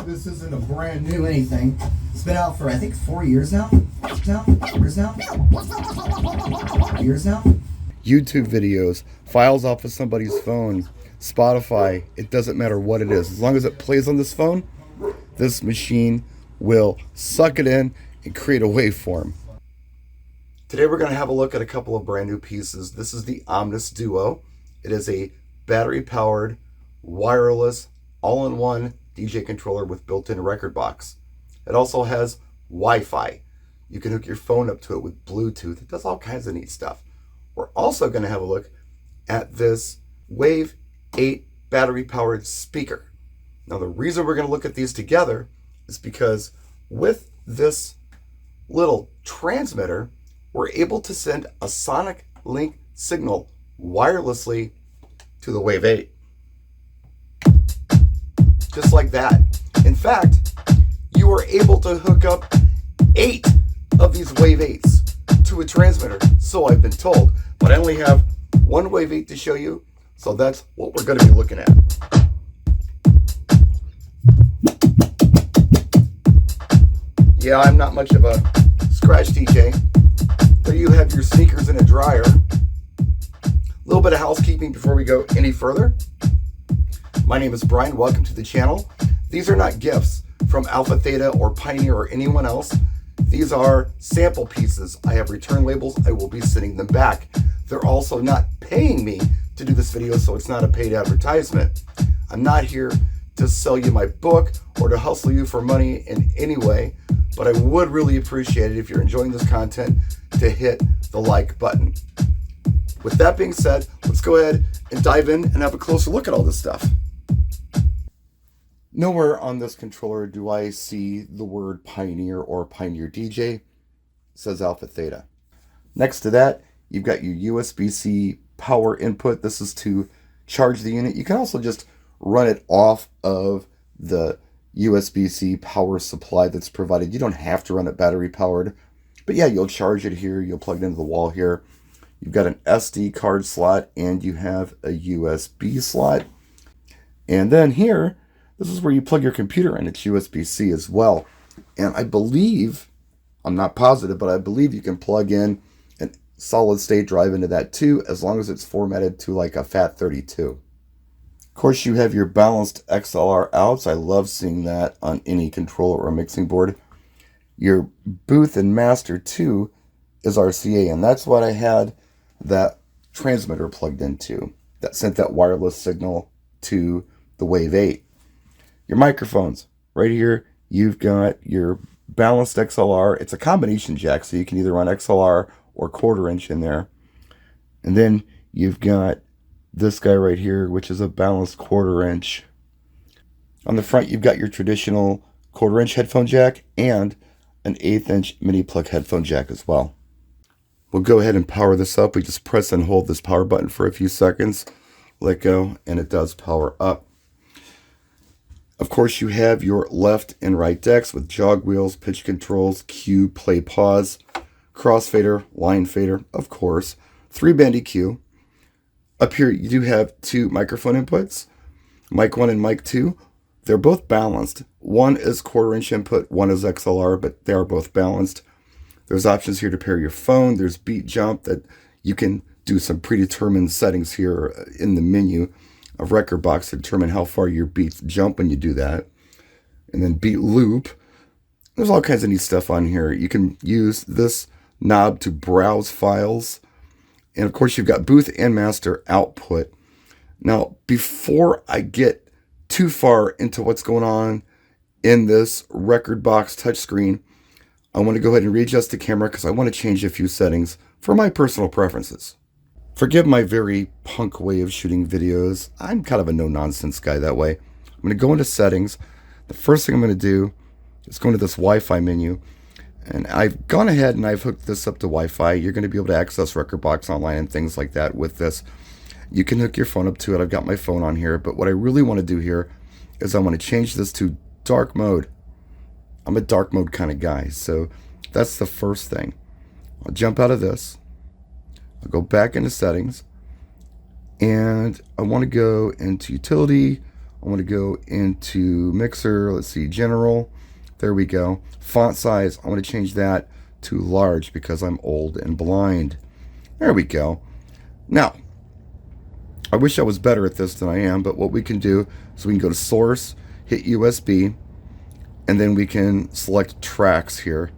This isn't a brand new anything. It's been out for, I think, 4 years now. Years now? YouTube videos, files off of somebody's phone, Spotify, it doesn't matter what it is. As long as it plays on this phone, this machine will suck it in and create a waveform. Today we're going to have a look at a couple of brand new pieces. This is the OMNIS-DUO. It is a battery-powered, wireless, all-in-one DJ controller with built-in record box. It also has Wi-Fi. You can hook your phone up to it with Bluetooth. It does all kinds of neat stuff. We're also going to have a look at this Wave 8 battery-powered speaker. Now the reason we're going to look at these together is because with this little transmitter, we're able to send a sonic link signal wirelessly to the Wave 8. Just like that. In fact, you are able to hook up 8 of these Wave 8s to a transmitter, so I've been told. But I only have one Wave 8 to show you, so that's what we're going to be looking at. Yeah, I'm not much of a scratch DJ. There you have your sneakers in a dryer. A little bit of housekeeping before we go any further. My name is Brian. Welcome to the channel. These are not gifts from AlphaTheta or Pioneer or anyone else. These are sample pieces. I have return labels. I will be sending them back. They're also not paying me to do this video, so it's not a paid advertisement. I'm not here to sell you my book or to hustle you for money in any way, but I would really appreciate it if you're enjoying this content to hit the like button. With that being said, let's go ahead and dive in and have a closer look at all this stuff. Nowhere on this controller do I see the word Pioneer or Pioneer DJ. It says AlphaTheta. Next to that, you've got your USB-C power input. This is to charge the unit. You can also just run it off of the USB-C power supply that's provided. You don't have to run it battery powered, but yeah, you'll charge it here. You'll plug it into the wall here. You've got an SD card slot and you have a USB slot. And then here, this is where you plug your computer in. It's USB-C as well. And I believe, I'm not positive, but I believe you can plug in an solid state drive into that too, as long as it's formatted to like a FAT32. Of course, you have your balanced XLR outs. I love seeing that on any controller or mixing board. Your booth and master too is RCA, and that's what I had that transmitter plugged into that sent that wireless signal to the Wave 8. Your microphones, right here, you've got your balanced XLR. It's a combination jack, so you can either run XLR or 1/4 inch in there. And then you've got this guy right here, which is a balanced 1/4 inch. On the front, you've got your traditional 1/4 inch headphone jack and an 1/8 inch mini plug headphone jack as well. We'll go ahead and power this up. We just press and hold this power button for a few seconds, let go, and it does power up. Of course, you have your left and right decks with jog wheels, pitch controls, cue, play, pause, crossfader, line fader, of course, 3-band EQ. Up here, you do have 2 microphone inputs, mic 1 and mic 2. They're both balanced. One is 1/4 inch input, one is XLR, but they are both balanced. There's options here to pair your phone. There's beat jump that you can do some predetermined settings here in the menu of record box to determine how far your beats jump when you do that. And then beat loop. There's all kinds of neat stuff on here. You can use this knob to browse files. And of course, you've got booth and master output. Now, before I get too far into what's going on in this record box touchscreen, I want to go ahead and readjust the camera because I want to change a few settings for my personal preferences. Forgive my very punk way of shooting videos. I'm kind of a no-nonsense guy that way. I'm going to go into settings. The first thing I'm going to do is go into this Wi-Fi menu. And I've gone ahead and I've hooked this up to Wi-Fi. You're going to be able to access rekordbox online and things like that with this. You can hook your phone up to it. I've got my phone on here. But what I really want to do here is I want to change this to dark mode. I'm a dark mode kind of guy. So that's the first thing. I'll jump out of this. I'll go back into settings. And I want to go into utility. I want to go into Mixer. Let's see, General. There we go. Font size, I want to change that to large because I'm old and blind. There we go. Now, I wish I was better at this than I am, but what we can do is we can go to Source, hit USB, and then we can select Tracks here.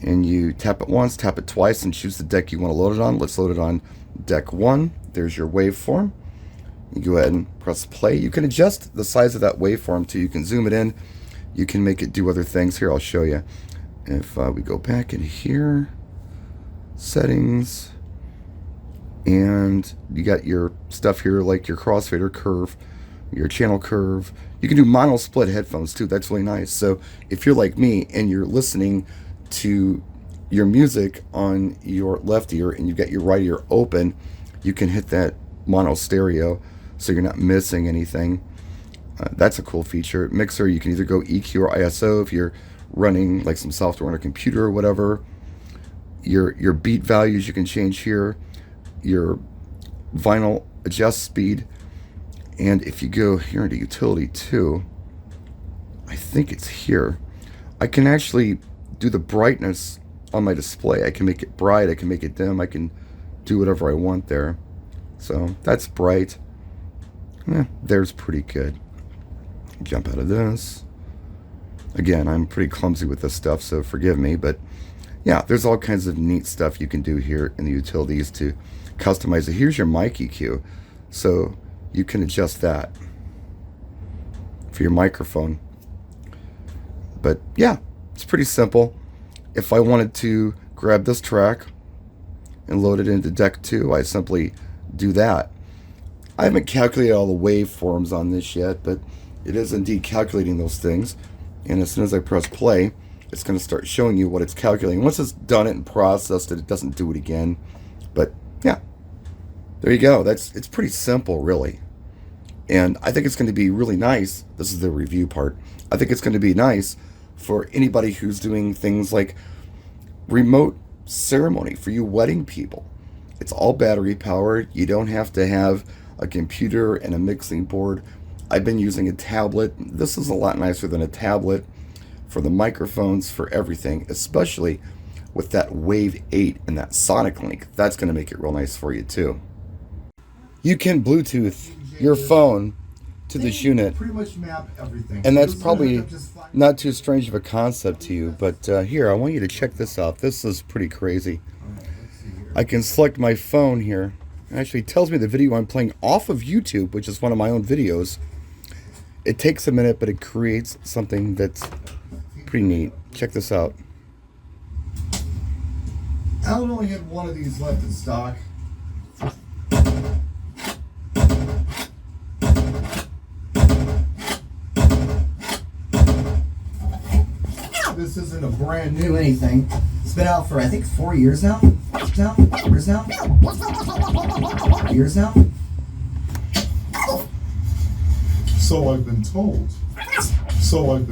And you tap it once, tap it twice, and choose the deck you want to load it on. Let's load it on deck 1. There's your waveform. You go ahead and press play. You can adjust the size of that waveform too. You can zoom it in. You can make it do other things. Here, I'll show you. If we go back in here, settings, and you got your stuff here like your crossfader curve, your channel curve. You can do mono split headphones too. That's really nice. So if you're like me and you're listening to your music on your left ear and you've got your right ear open, you can hit that mono stereo so you're not missing anything. That's a cool feature. Mixer, you can either go EQ or ISO if you're running like some software on a computer or whatever. Your beat values you can change here. Your vinyl adjust speed. And if you go here into utility too, I think it's here, I can actually do the brightness on my display. I can make it bright, I can make it dim, I can do whatever I want there. So that's bright. There's pretty good. Jump out of this. Again, I'm pretty clumsy with this stuff, so forgive me, but yeah, there's all kinds of neat stuff you can do here in the utilities to customize it. Here's your mic EQ, so you can adjust that for your microphone. But yeah, it's pretty simple. If I wanted to grab this track and load it into deck 2, I simply do that. I haven't calculated all the waveforms on this yet, but it is indeed calculating those things. And as soon as I press play, it's going to start showing you what it's calculating. Once it's done it and processed it, it doesn't do it again. But yeah, there you go. It's pretty simple, really. And I think it's going to be really nice. This is the review part. I think it's going to be nice for anybody who's doing things like remote ceremony for you wedding people. It's all battery powered. You don't have to have a computer and a mixing board. I've been using a tablet. This is a lot nicer than a tablet for the microphones, for everything, especially with that Wave 8 and that Sonic link. That's going to make it real nice for you too. You can Bluetooth your phone to this unit, pretty much map everything. and that's probably not too strange of a concept to you, but here, I want you to check this out. This is pretty crazy. I can select my phone here. It actually tells me the video I'm playing off of YouTube, which is one of my own videos. It takes a minute, but it creates something that's pretty neat. Check this out. Alan only had one of these left in stock. This isn't a brand new anything. It's been out for, I think, 4 years now. Years now. So I've been told. So I've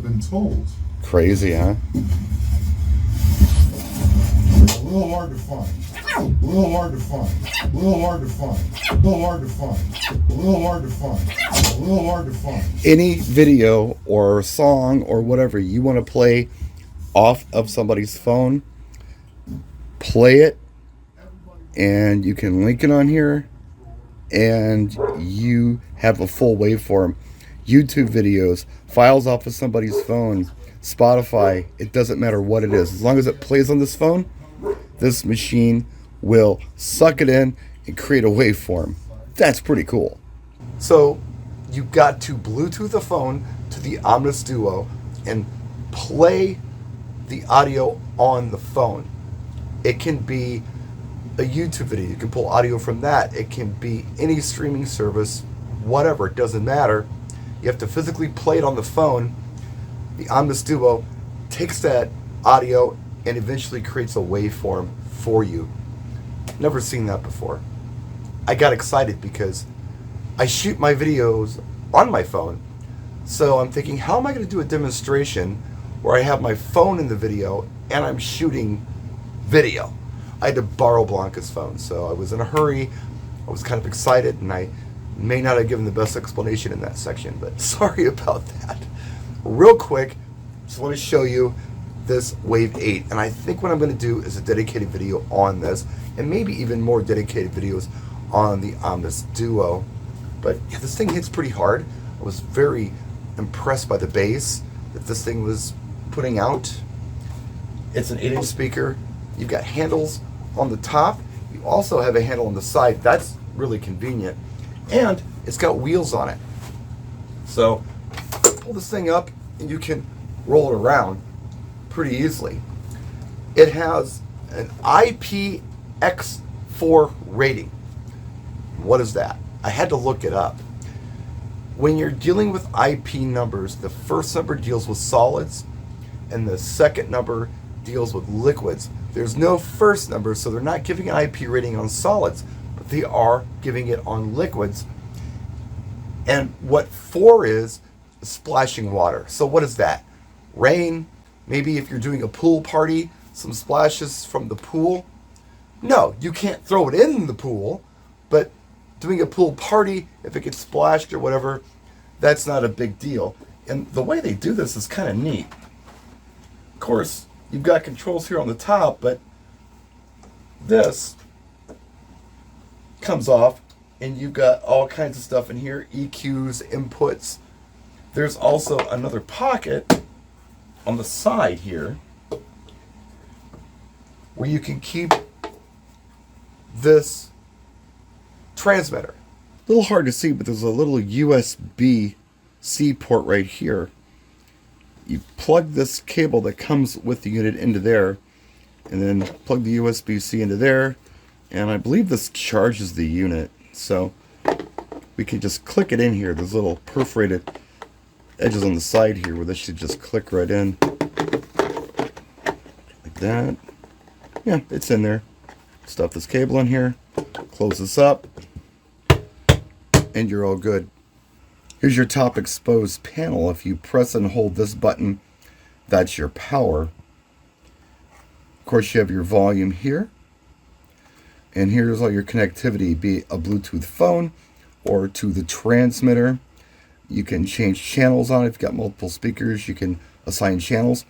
been told. Crazy, huh? A little hard to find. A little hard to find. A little hard to find. A little hard to find. A little hard to find. A little hard to find. Any video or song or whatever you want to play off of somebody's phone, play it, and you can link it on here, and you have a full waveform. YouTube videos, files off of somebody's phone, Spotify, it doesn't matter what it is. As long as it plays on this phone, this machine will suck it in and create a waveform. That's pretty cool. So you've got to Bluetooth the phone to the OMNIS-DUO and play the audio on the phone. It can be a YouTube video. You can pull audio from that. It can be any streaming service, whatever. It doesn't matter. You have to physically play it on the phone. The OMNIS-DUO takes that audio and eventually creates a waveform for you. Never seen that before. I got excited because I shoot my videos on my phone. So I'm thinking, how am I going to do a demonstration where I have my phone in the video and I'm shooting video? I had to borrow Blanca's phone, so I was in a hurry. I was kind of excited, and I may not have given the best explanation in that section, but sorry about that. Real quick, just want to show you this Wave 8, and I think what I'm going to do is a dedicated video on this, and maybe even more dedicated videos on the OMNIS-DUO. But yeah, this thing hits pretty hard. I was very impressed by the bass that this thing was putting out. It's an 8-inch speaker. You've got handles on the top. You also have a handle on the side. That's really convenient. And it's got wheels on it. So pull this thing up and you can roll it around pretty easily. It has an IPX4 rating. What is that? I had to look it up. When you're dealing with IP numbers, the first number deals with solids and the second number deals with liquids. There's no first number, so they're not giving an IP rating on solids, but they are giving it on liquids. And what 4 is splashing water. So what is that? Rain? Maybe if you're doing a pool party, some splashes from the pool. No, you can't throw it in the pool, but doing a pool party, if it gets splashed or whatever, that's not a big deal. And the way they do this is kind of neat. Of course, you've got controls here on the top, but this comes off and you've got all kinds of stuff in here, EQs, inputs. There's also another pocket on the side here where you can keep this transmitter. A little hard to see, but there's a little USB-C port right here. You plug this cable that comes with the unit into there, and then plug the USB-C into there, and I believe this charges the unit. So we can just click it in here. There's little perforated edges on the side here where this should just click right in. Like that. Yeah, it's in there. Stuff this cable in here, close this up, and you're all good. Here's your top exposed panel. If you press and hold this button, that's your power. Of course, you have your volume here. And here's all your connectivity, be it a Bluetooth phone or to the transmitter. You can change channels on it. If you've got multiple speakers, you can assign channels.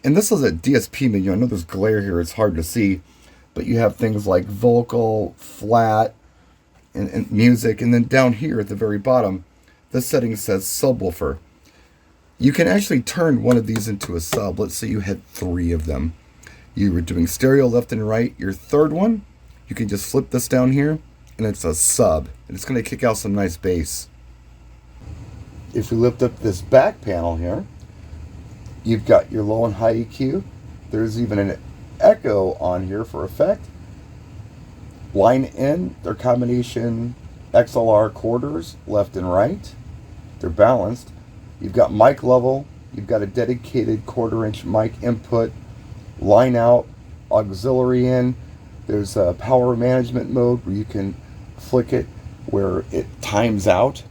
And this is a DSP menu. I know there's glare here, it's hard to see. But you have things like vocal, flat, and music. And then down here at the very bottom, this setting says subwoofer. You can actually turn one of these into a sub. Let's say you had 3 of them. You were doing stereo left and right. Your third one, you can just flip this down here, and it's a sub. And it's going to kick out some nice bass. If we lift up this back panel here, you've got your low and high EQ. There's even an echo on here for effect. Line in, they're combination XLR quarters, left and right. They're balanced. You've got mic level. You've got a dedicated 1/4-inch mic input. Line out, auxiliary in. There's a power management mode where you can flick it where it times out.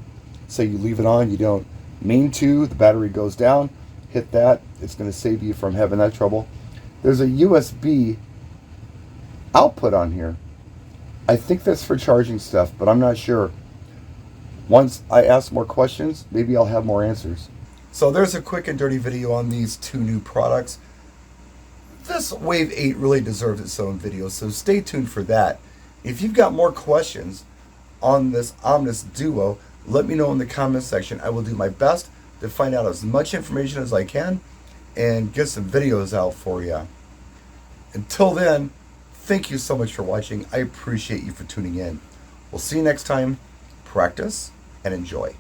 So you leave it on, you don't mean to, the battery goes down, hit that, it's going to save you from having that trouble. There's a USB output on here. I think that's for charging stuff, but I'm not sure. Once I ask more questions, maybe I'll have more answers. So there's a quick and dirty video on these 2 new products. This Wave 8 really deserves its own video, so stay tuned for that. If you've got more questions on this OMNIS-DUO, let me know in the comments section. I will do my best to find out as much information as I can and get some videos out for you. Until then, thank you so much for watching. I appreciate you for tuning in. We'll see you next time. Practice and enjoy.